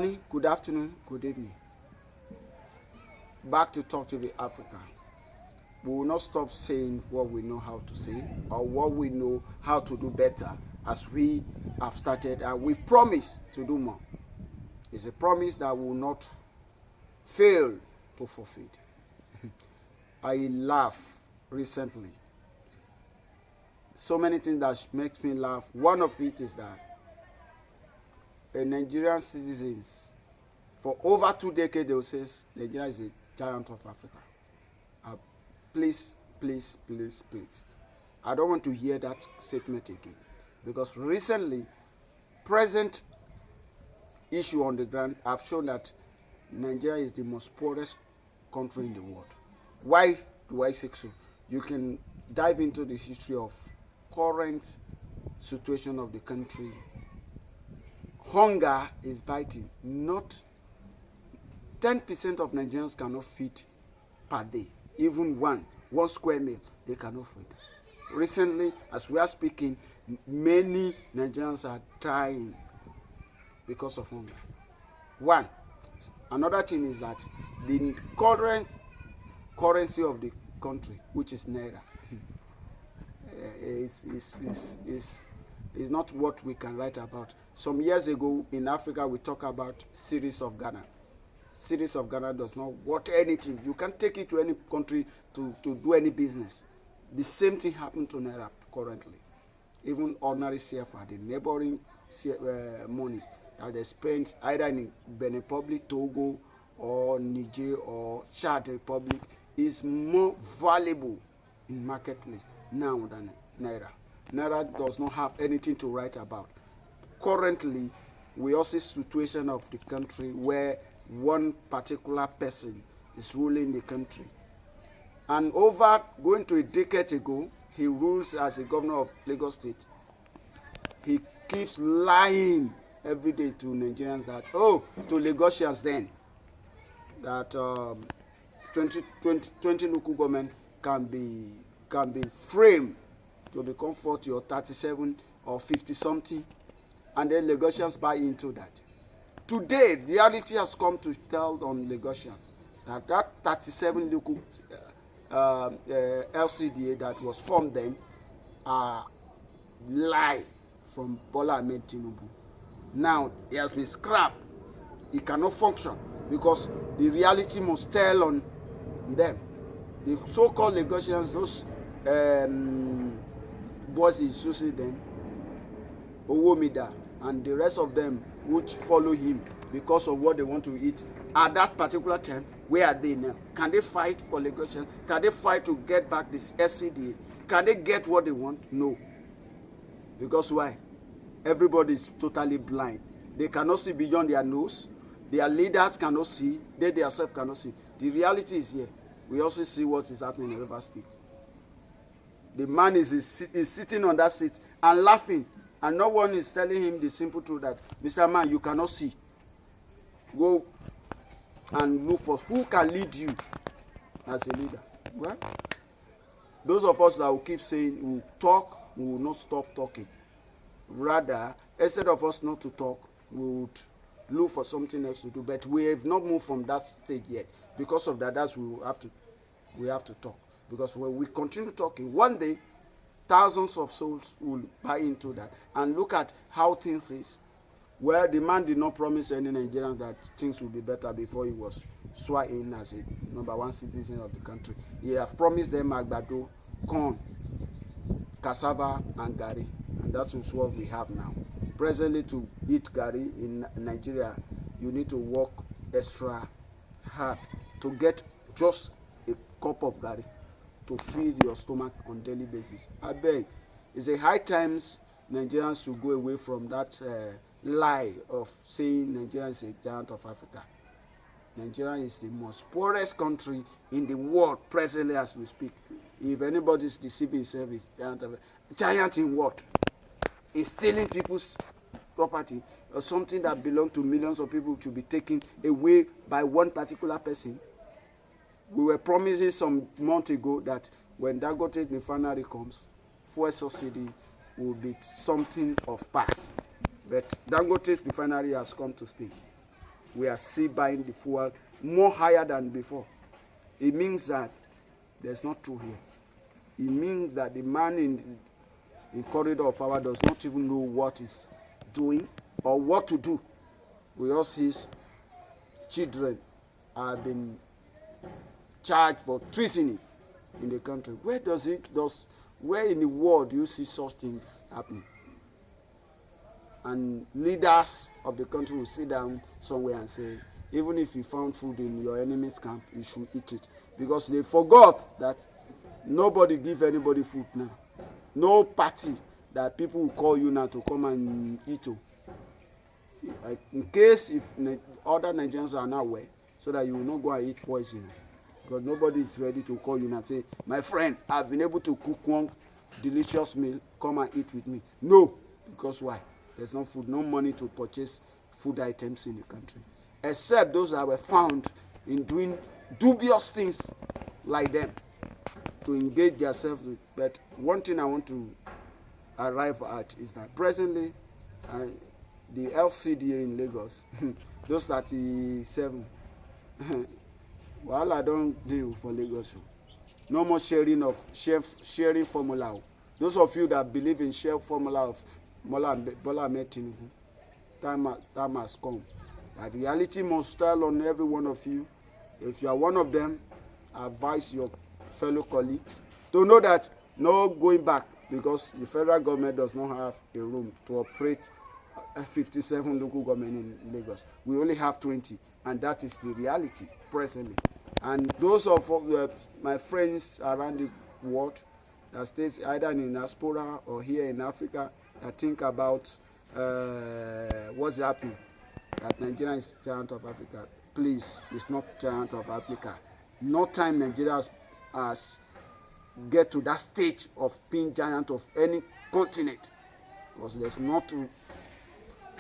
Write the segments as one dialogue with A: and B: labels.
A: morning, good afternoon, good evening. Back to Talk to the Africa. We will not stop saying what we know how to say or what we know how to do better as we have started, and we've promised to do more. It's a promise that we will not fail to fulfill. I laugh recently. So many things that makes me laugh. One of it is that a Nigerian citizens, for over 2 decades, they will say Nigeria is a giant of Africa. Please. I don't want to hear that statement again, because recently, present issue on the ground have shown that Nigeria is the most poorest country in the world. Why do I say so? You can dive into the history of current situation of the country. Hunger is biting. Not 10% of Nigerians cannot feed per day. Even one square meal, they cannot feed. Recently, as we are speaking, many Nigerians are dying because of hunger. One. Another thing is that the current currency of the country, which is Naira, is not what we can write about. Some years ago in Africa, we talk about series of Ghana. Series of Ghana does not worth anything. You can't take it to any country to do any business. The same thing happened to Naira currently. Even ordinary CFA, the neighboring money that they spend either in Benin Republic, Togo, or Niger, or Chad Republic is more valuable in marketplace now than Naira. Naira does not have anything to write about. Currently, we also see situation of the country where one particular person is ruling the country. And over going to a decade ago, he rules as a governor of Lagos State. He keeps lying every day to Nigerians that, to Lagosians then, that 20 local government can be framed to become 40 or 37 or 50 something, and then Lagosians buy into that. Today, reality has come to tell on Lagosians that 37 local Lcda that was formed then are lie from Bola Ahmed Tinubu. Now, it has been scrapped. It cannot function because the reality must tell on them. The so-called Lagosians, those boys in Susi then, Owomida, and the rest of them which follow him because of what they want to eat at that particular time, where are they now? Can they fight for Lagosians? Can they fight to get back this SCDA? Can they get what they want? No. Because why? Everybody is totally blind. They cannot see beyond their nose. Their leaders cannot see. They themselves cannot see. The reality is here. We also see what is happening in River State. The man is sitting on that seat and laughing, and no one is telling him the simple truth that, Mr. Man, you cannot see. Go and look for who can lead you as a leader. Right? Those of us that will keep saying we will talk, we will not stop talking. Rather, instead of us not to talk, we would look for something else to do. But we have not moved from that stage yet. Because of that, we have to talk. Because when we continue talking, one day, thousands of souls will buy into that. And look at how things is. Well, the man did not promise any Nigerians that things will be better before he was sworn in as a #1 citizen of the country. He has promised them agbado, corn, cassava, and gari. And that is what we have now. Presently, to eat gari in Nigeria, you need to work extra hard to get just a cup of gari to feed your stomach on daily basis. I beg, it's a high times Nigerians should go away from that lie of saying Nigeria is a giant of Africa. Nigeria is the most poorest country in the world presently as we speak. If anybody is deceiving himself, it's giant in what? It's stealing people's property or something that belongs to millions of people to be taken away by one particular person. We were promising some months ago that when Dangote refinery comes, fuel subsidy will be something of past. But Dangote refinery has come to stay. we are still buying the fuel more higher than before. It means that there's not true here. It means that the man in corridor of power does not even know what he's doing or what to do. We all see children have been charged for treason in the country. Where in the world do you see such things happening? And leaders of the country will sit down somewhere and say, even if you found food in your enemy's camp, you should eat it. Because they forgot that nobody give anybody food now. No party that people will call you now to come and eat. In case if other Nigerians are not aware, so that you will not go and eat poison. Because nobody is ready to call you and say, my friend, I've been able to cook one delicious meal, come and eat with me. No, because why? There's no food, no money to purchase food items in the country. Except those that were found in doing dubious things like them to engage themselves with. But one thing I want to arrive at is that presently, the Lcda in Lagos, those 37, well, I don't deal for Lagos. No more sharing formula. Those of you that believe in share formula of Bola Ahmed Tinubu, time has come. That reality must tell on every one of you. If you are one of them, I advise your fellow colleagues to know that no going back, because the federal government does not have a room to operate 57 local government in Lagos. We only have 20, and that is the reality presently. And those of my friends around the world that stays either in diaspora or here in Africa that think about what's happening, that Nigeria is giant of Africa. Please, it's not giant of Africa. No time Nigeria has get to that stage of being giant of any continent, because there's not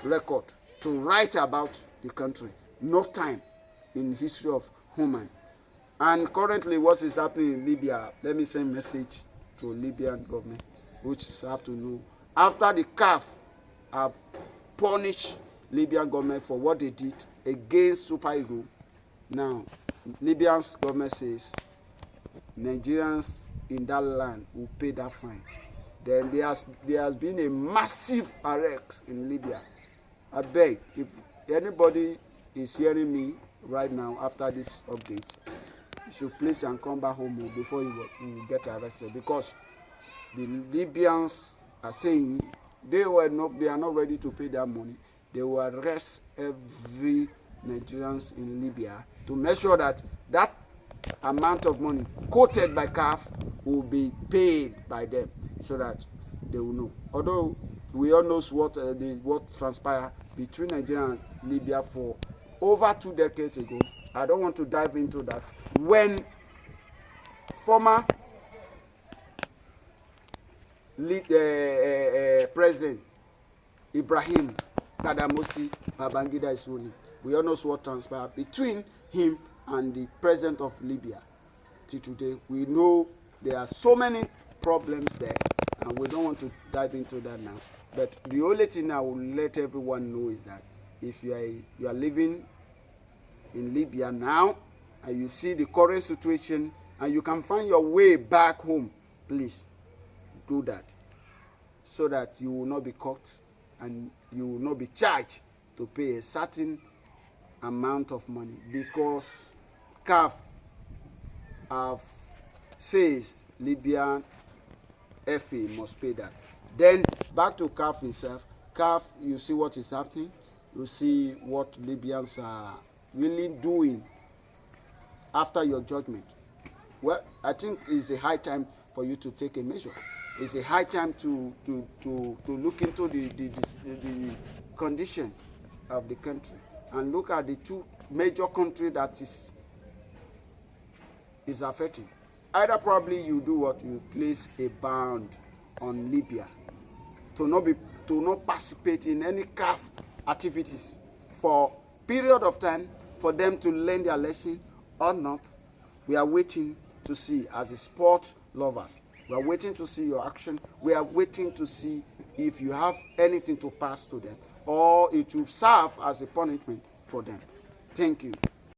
A: record to write about the country. No time in history of human. And currently what is happening in Libya, let me send a message to Libyan government, which have to know. After the CAF have punished Libyan government for what they did against Super Eagles, now Libyan's government says Nigerians in that land will pay that fine. Then there has been a massive arrest in Libya. I beg, if anybody is hearing me right now after this update, you should please and come back home before you get arrested, because the Libyans are saying they are not ready to pay that money. They will arrest every Nigerians in Libya to make sure that that amount of money quoted by CAF will be paid by them, so that they will know. Although we all know what transpired between Nigeria and Libya for over 2 decades ago. I don't want to dive into that. When former President Ibrahim Badamasi Babangida is ruling, we all know what transpired between him and the president of Libya. Till today, we know there are so many problems there, and we don't want to dive into that now. But the only thing I will let everyone know is that if you are living in Libya now, and you see the current situation, and you can find your way back home, please do that, so that you will not be caught and you will not be charged to pay a certain amount of money, because CAF says Libyan FA must pay that. Then back to CAF itself. CAF, you see what is happening. You see what Libyans are really doing after your judgment. Well, I think it's a high time for you to take a measure. It's a high time to look into the condition of the country and look at the 2 major countries that is affecting. Either probably you do what, you place a ban on Libya to not participate in any CAF activities for period of time, for them to learn their lesson or not. We are waiting to see, as a sport lovers. We are waiting to see your action. We are waiting to see if you have anything to pass to them, or it will serve as a punishment for them. Thank you.